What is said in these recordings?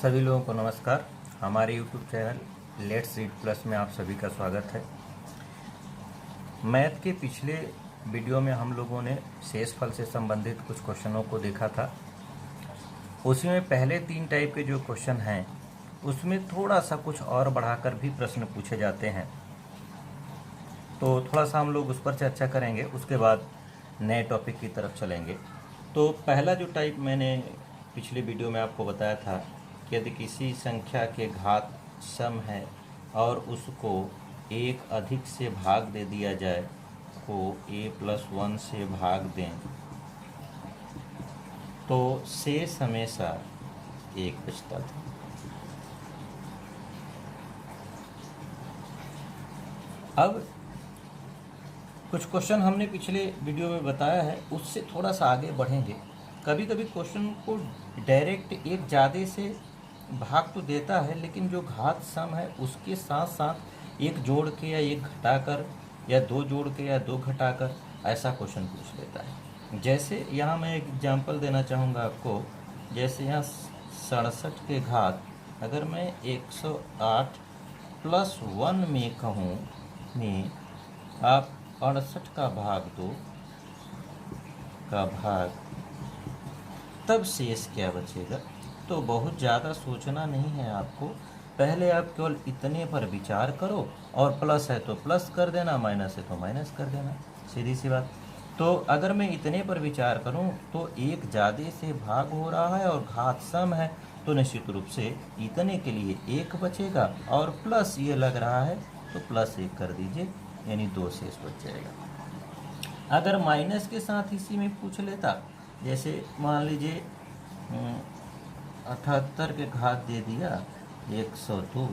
सभी लोगों को नमस्कार। हमारे YouTube channel let's read plus में आप सभी का स्वागत है। मैथ के पिछले वीडियो में हम लोगों ने शेषफल से संबंधित कुछ क्वेश्चनों को देखा था। उसी में पहले 3 टाइप के जो क्वेश्चन हैं उसमें थोड़ा सा कुछ और बढ़ाकर भी प्रश्न पूछे जाते हैं, तो थोड़ा सा हम लोग उस पर चर्चा करेंगे। उसके बाद नए टॉपिक की तरफ चलेंगे। तो पहला जो टाइप मैंने पिछले वीडियो में आपको बताया था कि यदि किसी संख्या के घात सम है और उसको 1 अधिक से भाग दे दिया जाए, को a+1 से भाग दें तो शेष हमेशा 1 बचता था। अब कुछ क्वेश्चन हमने पिछले वीडियो में बताया है, उससे थोड़ा सा आगे बढ़ेंगे। कभी कभी क्वेश्चन को डायरेक्ट एक ज़्यादा से भाग तो देता है, लेकिन जो घात सम है उसके साथ साथ एक जोड़ के या एक घटाकर या 2 जोड़ के या 2 घटाकर ऐसा क्वेश्चन पूछ लेता है। जैसे यहाँ मैं एक एग्जांपल देना चाहूँगा आपको। जैसे यहाँ 67 के घात अगर मैं 108 + 1 में कहूँ में आप 68 का भाग 2 का भाग, तब शेष क्या बचेगा। तो बहुत ज़्यादा सोचना नहीं है आपको। पहले आप केवल इतने पर विचार करो, और प्लस है तो प्लस कर देना, माइनस है तो माइनस कर देना, सीधी सी बात। तो अगर मैं इतने पर विचार करूं तो एक ज़्यादा से भाग हो रहा है और घात सम है, तो निश्चित रूप से इतने के लिए 1 बचेगा, और प्लस ये लग रहा है तो +1 कर दीजिए, यानी 2 शेष बच जाएगा। अगर माइनस के साथ इसी में पूछ लेता, जैसे मान लीजिए 78 के घात दे दिया 102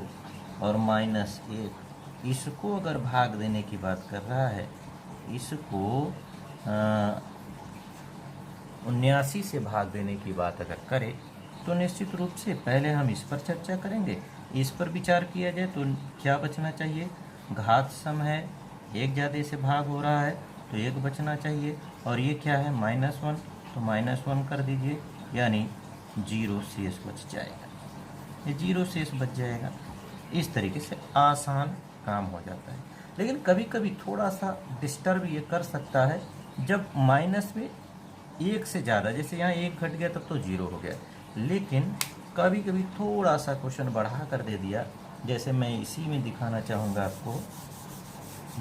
और -1, इसको अगर भाग देने की बात कर रहा है, इसको 79 से भाग देने की बात अगर करें, तो निश्चित रूप से पहले हम इस पर चर्चा करेंगे। इस पर विचार किया जाए तो क्या बचना चाहिए, घात सम है, एक ज़्यादा से भाग हो रहा है तो 1 बचना चाहिए, और ये क्या है -1, तो -1 कर दीजिए, यानी 0 शेष बच जाएगा। ये 0 शेष बच जाएगा। इस तरीके से आसान काम हो जाता है। लेकिन कभी कभी थोड़ा सा डिस्टर्ब ये कर सकता है, जब माइनस में 1 से ज़्यादा, जैसे यहाँ 1 घट गया तब तो 0 हो गया, लेकिन कभी कभी थोड़ा सा क्वेश्चन बढ़ा कर दे दिया। जैसे मैं इसी में दिखाना चाहूँगा आपको,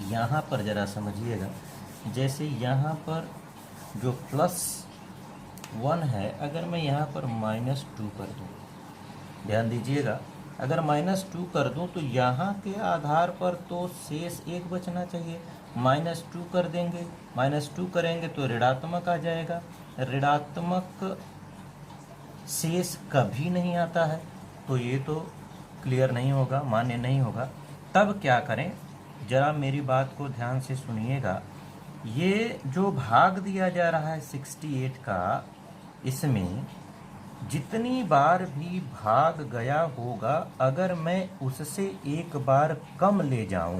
यहाँ पर ज़रा समझिएगा। जैसे यहाँ पर जो +1 है, अगर मैं यहाँ पर -2 कर दूँ, ध्यान दीजिएगा, अगर -2 कर दूं तो यहाँ के आधार पर तो शेष 1 बचना चाहिए। -2 कर देंगे, -2 करेंगे तो ऋणात्मक आ जाएगा। ऋणात्मक शेष कभी नहीं आता है, तो ये तो क्लियर नहीं होगा, मान्य नहीं होगा। तब क्या करें, जरा मेरी बात को ध्यान से सुनिएगा। ये जो भाग दिया जा रहा है 68 का, इसमें जितनी बार भी भाग गया होगा, अगर मैं उससे एक बार कम ले जाऊं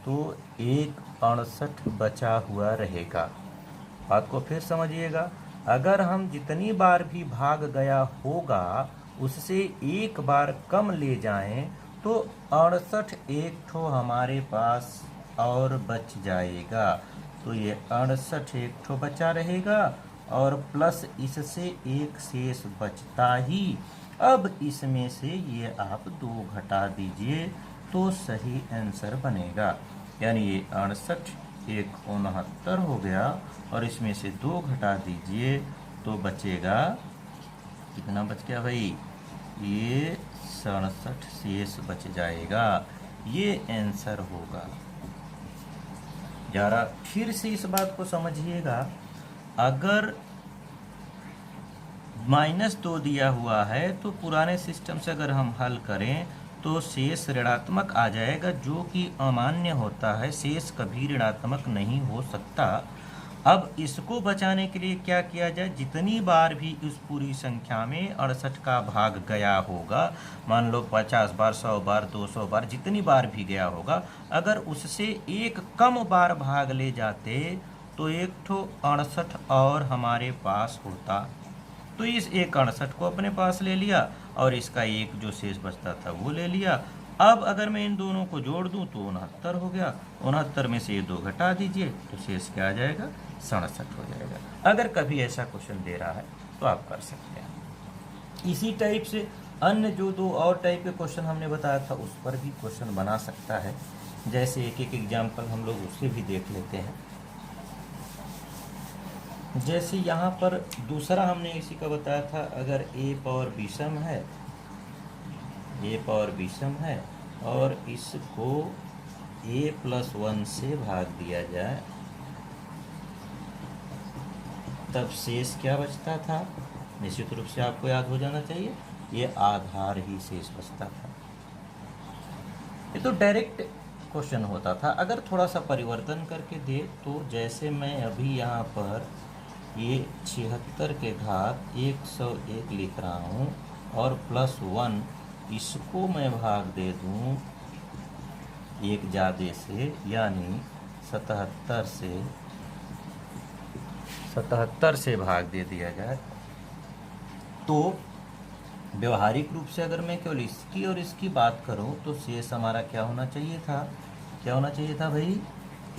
तो 168 बचा हुआ रहेगा। बात को फिर समझिएगा। अगर हम जितनी बार भी भाग गया होगा उससे एक बार कम ले जाएं तो 68 एक ठो हमारे पास और बच जाएगा। तो ये 68 एक ठो बचा रहेगा, और प्लस इससे 1 शेष बचता ही। अब इसमें से ये आप 2 घटा दीजिए तो सही आंसर बनेगा। यानी ये 68 एक 69 हो गया, और इसमें से 2 घटा दीजिए तो बचेगा, कितना बच गया भाई, ये 67 शेष बच जाएगा। ये आंसर होगा। जरा फिर से इस बात को समझिएगा। अगर -2 दिया हुआ है तो पुराने सिस्टम से अगर हम हल करें तो शेष ऋणात्मक आ जाएगा, जो कि अमान्य होता है। शेष कभी ऋणात्मक नहीं हो सकता। अब इसको बचाने के लिए क्या किया जाए, जितनी बार भी इस पूरी संख्या में 68 का भाग गया होगा, मान लो 50 बार, 100 बार, 200 बार, जितनी बार भी गया होगा, अगर उससे एक कम बार भाग ले जाते तो एक ठो 68 और हमारे पास होता। तो इस 1/68 को अपने पास ले लिया और इसका एक जो शेष बचता था वो ले लिया। अब अगर मैं इन दोनों को जोड़ दूं तो 69 हो गया। 69 में से ये 2 घटा दीजिए तो शेष क्या आ जाएगा, 67 हो जाएगा। अगर कभी ऐसा क्वेश्चन दे रहा है तो आप कर सकते हैं। इसी टाइप से अन्य जो 2 और टाइप के क्वेश्चन हमने बताया था उस पर भी क्वेश्चन बना सकता है। जैसे एक एक एग्जाम्पल हम लोग उससे भी देख लेते हैं। जैसे यहाँ पर दूसरा हमने इसी का बताया था, अगर a पावर विषम है और इसको a+1 से भाग दिया जाए तब शेष क्या बचता था, निश्चित रूप से आपको याद हो जाना चाहिए, ये आधार ही शेष बचता था। ये तो डायरेक्ट क्वेश्चन होता था। अगर थोड़ा सा परिवर्तन करके दे तो जैसे मैं अभी यहाँ पर ये 76 के घात 101 लिख रहा हूँ और +1 इसको मैं भाग दे दूँ एक ज़्यादा से, यानी 77 से भाग दे दिया जाए तो व्यवहारिक रूप से अगर मैं केवल इसकी और इसकी बात करूं तो शेष हमारा क्या होना चाहिए था, भाई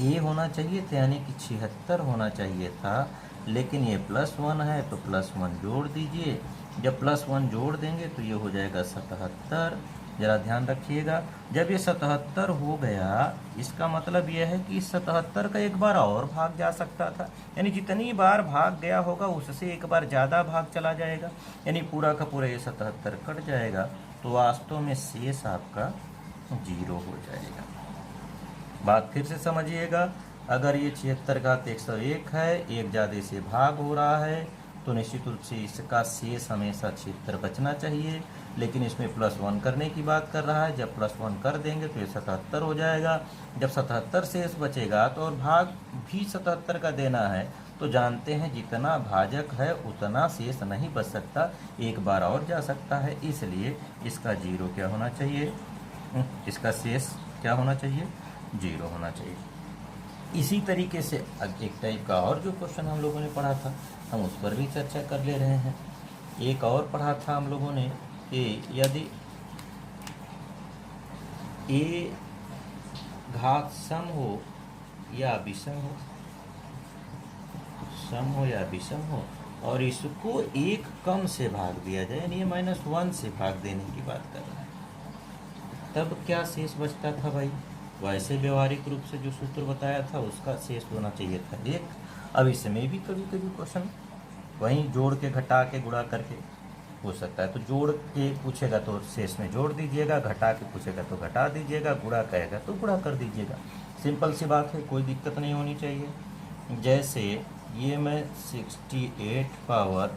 a होना चाहिए था, यानी कि 76 होना चाहिए था। लेकिन ये +1 है तो +1 जोड़ दीजिए। जब +1 जोड़ देंगे तो ये हो जाएगा 77। ज़रा ध्यान रखिएगा, जब ये 77 हो गया इसका मतलब यह है कि 77 का एक बार और भाग जा सकता था, यानी जितनी बार भाग गया होगा उससे एक बार ज़्यादा भाग चला जाएगा, यानी पूरा का पूरा ये 77 कट जाएगा। तो वास्तव में शेष आपका 0 हो जाएगा। बात फिर से समझिएगा, अगर ये 76 का 101 है, एक ज़्यादा से भाग हो रहा है तो निश्चित रूप से इसका शेष हमेशा 76 बचना चाहिए। लेकिन इसमें +1 करने की बात कर रहा है, जब +1 कर देंगे तो ये 77 हो जाएगा। जब 77 शेष बचेगा तो और भाग भी 77 का देना है, तो जानते हैं जितना भाजक है उतना शेष नहीं बच सकता, एक बार और जा सकता है। इसलिए इसका 0 क्या होना चाहिए, इसका शेष क्या होना चाहिए, 0 होना चाहिए। इसी तरीके से एक टाइप का और जो क्वेश्चन हम लोगों ने पढ़ा था हम उस पर भी चर्चा कर ले रहे हैं। एक और पढ़ा था हम लोगों ने कि यदि a घात सम हो या विषम हो और इसको एक कम से भाग दिया जाए, यानी ये -1 से भाग देने की बात कर रहा है, तब क्या शेष बचता था भाई। वैसे व्यवहारिक रूप से जो सूत्र बताया था उसका शेष होना चाहिए था 1। अब इसमें भी कभी कभी क्वेश्चन वहीं जोड़ के घटा के गुणा करके हो सकता है, तो जोड़ के पूछेगा तो शेष में जोड़ दीजिएगा, घटा के पूछेगा तो घटा दीजिएगा, गुणा कहेगा तो गुणा कर दीजिएगा। सिंपल सी बात है, कोई दिक्कत नहीं होनी चाहिए। जैसे ये मैं 68 पावर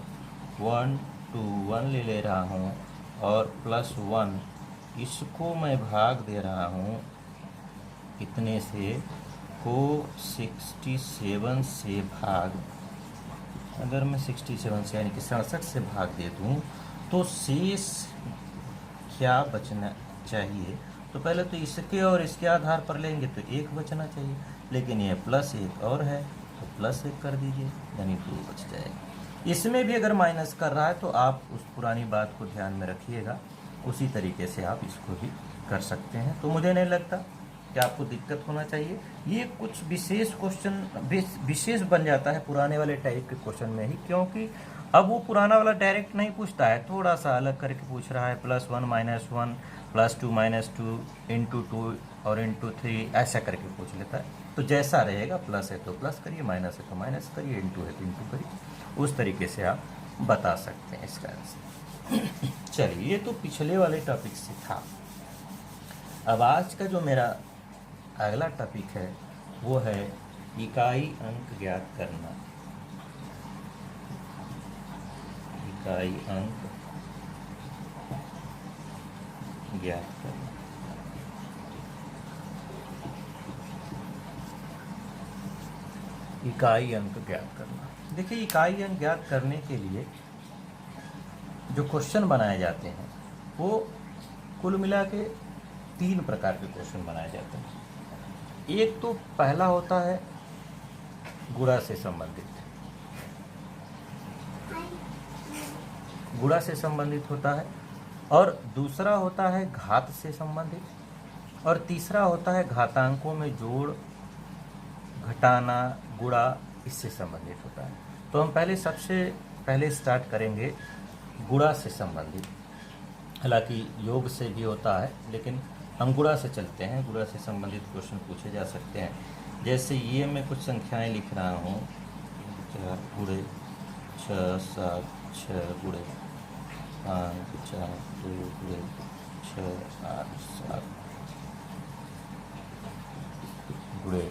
121 ले रहा हूँ और +1 इसको मैं भाग दे रहा हूँ कितने से, को 67 से भाग, अगर मैं 67 से यानी कि 67 से भाग दे दूँ तो शेष क्या बचना चाहिए। तो पहले तो इसके और इसके आधार पर लेंगे तो 1 बचना चाहिए, लेकिन ये +1 और है तो +1 कर दीजिए, यानी 2 बच जाएगा। इसमें भी अगर माइनस कर रहा है तो आप उस पुरानी बात को ध्यान में रखिएगा, उसी तरीके से आप इसको भी कर सकते हैं। तो मुझे नहीं लगता कि आपको दिक्कत होना चाहिए। ये कुछ विशेष क्वेश्चन विशेष बन जाता है पुराने वाले टाइप के क्वेश्चन में ही, क्योंकि अब वो पुराना वाला डायरेक्ट नहीं पूछता है, थोड़ा सा अलग करके पूछ रहा है, +1 -1 +2 -2 × 2 और × 3 ऐसा करके पूछ लेता है। तो जैसा रहेगा, प्लस है तो प्लस करिए, माइनस है तो माइनस करिए, इंटू है तो इंटू करिए, उस तरीके से आप बता सकते हैं इसका आंसर। चलिए, ये तो पिछले वाले टॉपिक से था। अब आज का जो मेरा अगला टॉपिक है वो है इकाई अंक ज्ञात करना। इकाई अंक ज्ञात करना। इकाई अंक ज्ञात करना। देखिए, इकाई अंक ज्ञात करने के लिए जो क्वेश्चन बनाए जाते हैं वो कुल मिला के 3 प्रकार के क्वेश्चन बनाए जाते हैं। एक तो पहला होता है गुणा से संबंधित, गुणा से संबंधित होता है, और दूसरा होता है घात से संबंधित, और तीसरा होता है घातांकों में जोड़, घटाना, गुणा, इससे संबंधित होता है। तो हम सबसे पहले स्टार्ट करेंगे गुणा से संबंधित। हालांकि योग से भी होता है, लेकिन हम गुणा से चलते हैं। गुणा से संबंधित क्वेश्चन पूछे जा सकते हैं। जैसे ये मैं कुछ संख्याएं लिख रहा हूँ, 4 गुणे 6 7 6 गुणे 5 4 2 गुणे 6 8 7 गुणे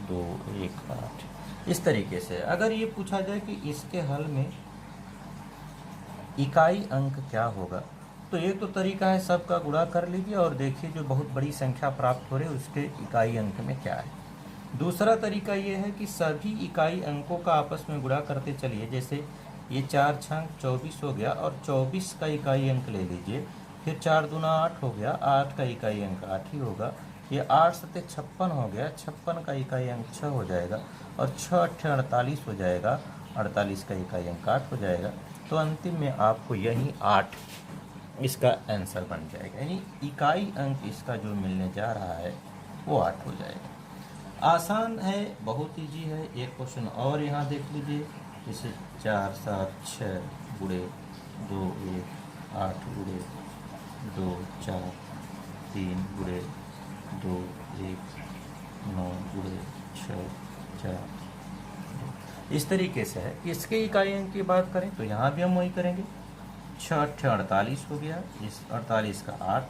2 1 8। इस तरीके से अगर ये पूछा जाए कि इसके हल में इकाई अंक क्या होगा, तो एक तो तरीका है सबका गुणा कर लीजिए और देखिए जो बहुत बड़ी संख्या प्राप्त हो रही है उसके इकाई अंक में क्या है। दूसरा तरीका ये है कि सभी इकाई अंकों का आपस में गुणा करते चलिए। जैसे ये 4 छंक 24 हो गया, और 24 का इकाई अंक ले लीजिए। फिर 4 दूना 8 हो गया, 8 का इकाई अंक 8 ही होगा। ये 8 सत्ते 56 हो गया, 56 का इकाई अंक 6 हो जाएगा, और 6 अट्ठे 48 हो जाएगा, 48 का इकाई अंक 8 हो जाएगा। तो अंतिम में आपको यही 8 इसका आंसर बन जाएगा, यानी इकाई अंक इसका जो मिलने जा रहा है वो 8 हो जाएगा। आसान है, बहुत ईजी है। एक क्वेश्चन और यहाँ देख लीजिए, जैसे 4 7 6 गुणे 2 1 8 गुणे 2 4 3 गुणे 2 1 9 गुणे 6 4 2। इस तरीके से है। इसके इकाई अंक की बात करें तो यहाँ भी हम वही करेंगे। 6 अट्ठे 48 हो गया, इस 48 का 8,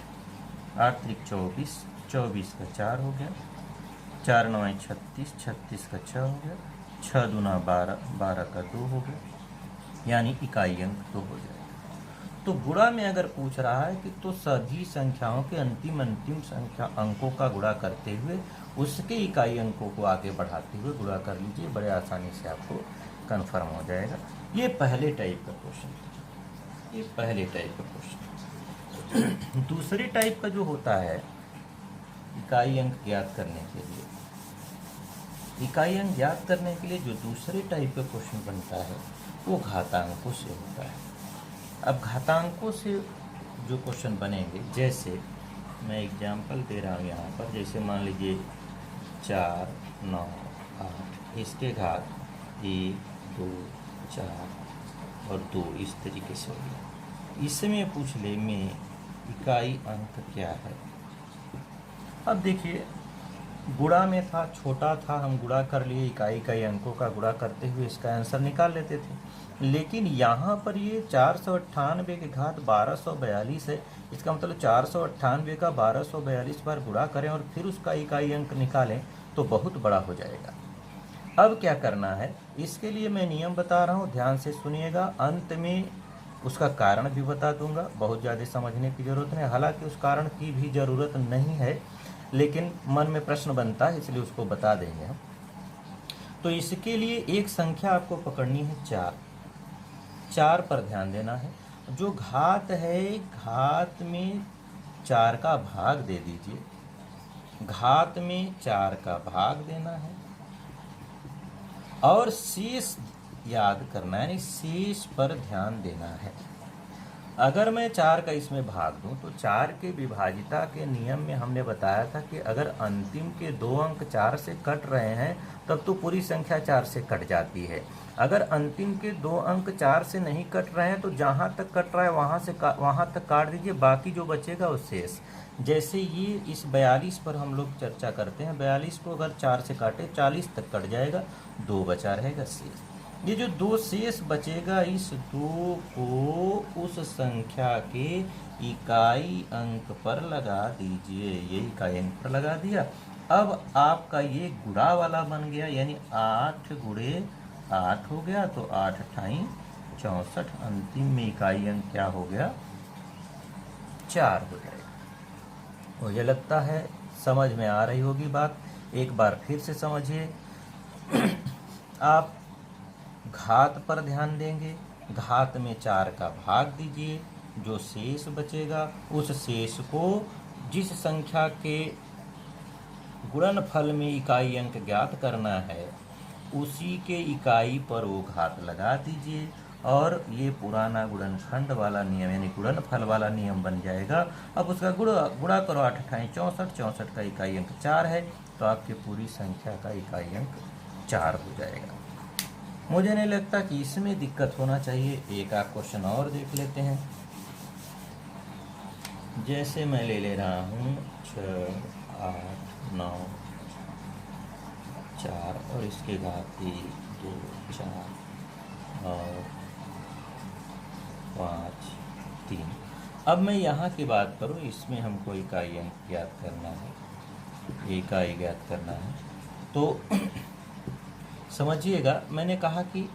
8 त्रिक 24, 24 का 4 हो गया, 4 9 36, 36 का 6 हो गया, 6 दूना 12, 12 का 2 हो गया, यानी इकाई अंक 2 हो जाएगा। तो गुणा में अगर पूछ रहा है कि तो सभी संख्याओं के अंतिम संख्या अंकों का गुणा करते हुए उसके इकाई अंकों को आगे बढ़ाते हुए गुणा कर लीजिए, बड़े आसानी से आपको कन्फर्म हो जाएगा। ये पहले टाइप का क्वेश्चन था, ये पहले टाइप का क्वेश्चन। दूसरे टाइप का जो होता है इकाई अंक ज्ञात करने के लिए, इकाई अंक ज्ञात करने के लिए जो दूसरे टाइप का क्वेश्चन बनता है वो घातांकों से होता है। अब घातांकों से जो क्वेश्चन बनेंगे, जैसे मैं एग्जांपल दे रहा हूँ यहाँ पर, जैसे मान लीजिए 4 9 8, इसके घात 1 2 4 और 2, इस तरीके से हो गया। इसमें पूछ ले में इकाई अंक क्या है। अब देखिए गुणा में था, छोटा था, हम गुणा कर लिए, इकाई अंकों का गुणा करते हुए इसका आंसर निकाल लेते थे। लेकिन यहाँ पर ये 498 के घात 1242 है। इसका मतलब 498 का 1242 बार गुणा करें और फिर उसका इकाई अंक निकालें तो बहुत बड़ा हो जाएगा। अब क्या करना है, इसके लिए मैं नियम बता रहा हूँ, ध्यान से सुनिएगा। अंत में उसका कारण भी बता दूंगा, बहुत ज़्यादा समझने की ज़रूरत नहीं, हालांकि उस कारण की भी ज़रूरत नहीं है, लेकिन मन में प्रश्न बनता है इसलिए उसको बता देंगे हम। तो इसके लिए एक संख्या आपको पकड़नी है 4, 4 पर ध्यान देना है। जो घात है, घात में 4 का भाग दे दीजिए, घात में 4 का भाग देना है, और शेष याद करना है, यानी शेष पर ध्यान देना है। अगर मैं 4 का इसमें भाग दूं तो 4 के विभाजिता के नियम में हमने बताया था कि अगर अंतिम के 2 अंक 4 से कट रहे हैं तब तो पूरी संख्या 4 से कट जाती है। अगर अंतिम के 2 अंक 4 से नहीं कट रहे हैं तो जहाँ तक कट रहा है वहाँ तक काट दीजिए, बाकी जो बचेगा वो शेष। जैसे ये इस 42 पर हम लोग चर्चा करते हैं, 42 को अगर 4 से काटे 40 तक कट जाएगा, 2 बचा रहेगा शेष। ये जो 2 शेष बचेगा, इस 2 को उस संख्या के इकाई अंक पर लगा दीजिए। ये इकाई अंक पर लगा दिया। अब आपका ये गुणा वाला बन गया, यानी 8 गुणे 8 हो गया, तो 8 अठाई 64। अंतिम में इकाई अंक क्या हो गया, 4 हो जाएगा। मुझे लगता है समझ में आ रही होगी बात। एक बार फिर से समझिए। आप घात पर ध्यान देंगे, घात में 4 का भाग दीजिए, जो शेष बचेगा उस शेष को जिस संख्या के गुणनफल में इकाई अंक ज्ञात करना है उसी के इकाई पर वो घात लगा दीजिए और ये पुराना गुणनखंड वाला नियम यानी गुणनफल वाला नियम बन जाएगा। अब उसका गुणा करो, 8 अठाई 64, 64 का इकाई अंक 4 है, तो आपकी पूरी संख्या का इकाई अंक 4 हो जाएगा। मुझे नहीं लगता कि इसमें दिक्कत होना चाहिए। एक आध क्वेश्चन और देख लेते हैं। जैसे मैं ले रहा हूँ 6, 8, 9, 4 और इसके घात 1, 2, 4 और 5, 3। अब मैं यहाँ की बात करूँ, इसमें हमको इकाई अंक ज्ञात करना है, इकाई ज्ञात करना है। तो समझिएगा, मैंने कहा कि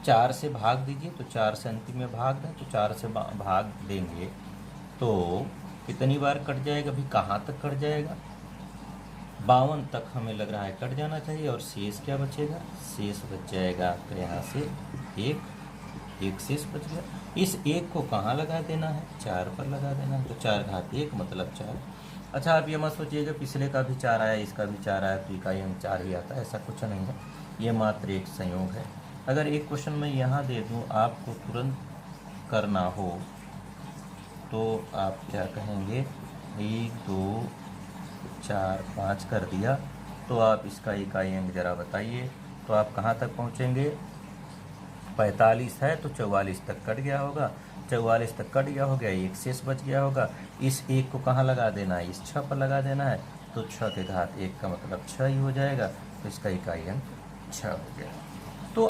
4 से भाग दीजिए, तो 4 से अंतिम में भाग दें, तो 4 से भाग देंगे तो कितनी बार कट जाएगा? अभी कहाँ तक कट जाएगा? 52 तक हमें लग रहा है कट जाना चाहिए। और शेष क्या बचेगा? शेष बच जाएगा आपका यहाँ से एक शेष बच गया। इस एक को कहाँ लगा देना है? 4 पर लगा देना है, तो 4 घात 1 मतलब 4। अच्छा, आप ये मत सोचिएगा पिछले का भी 4 आया, इसका भी 4 आया तो इकाई अंक 4 ही आता है, ऐसा कुछ नहीं है। ये मात्र एक संयोग है। अगर एक क्वेश्चन मैं यहाँ दे दूँ, आपको तुरंत करना हो, तो आप क्या कहेंगे? 1, 2, 4, 5 कर दिया, तो आप इसका इकाई अंक जरा बताइए। तो आप कहाँ तक पहुँचेंगे? 45 है तो 44 तक कट गया होगा, 44 तक कट गया हो गया, एक शेष बच गया होगा। इस एक को कहाँ लगा देना है? इस 6 पर लगा देना है, तो 6 के घात 1 का मतलब 6 ही हो जाएगा, तो इसका इकाई अंक 6 हो गया। तो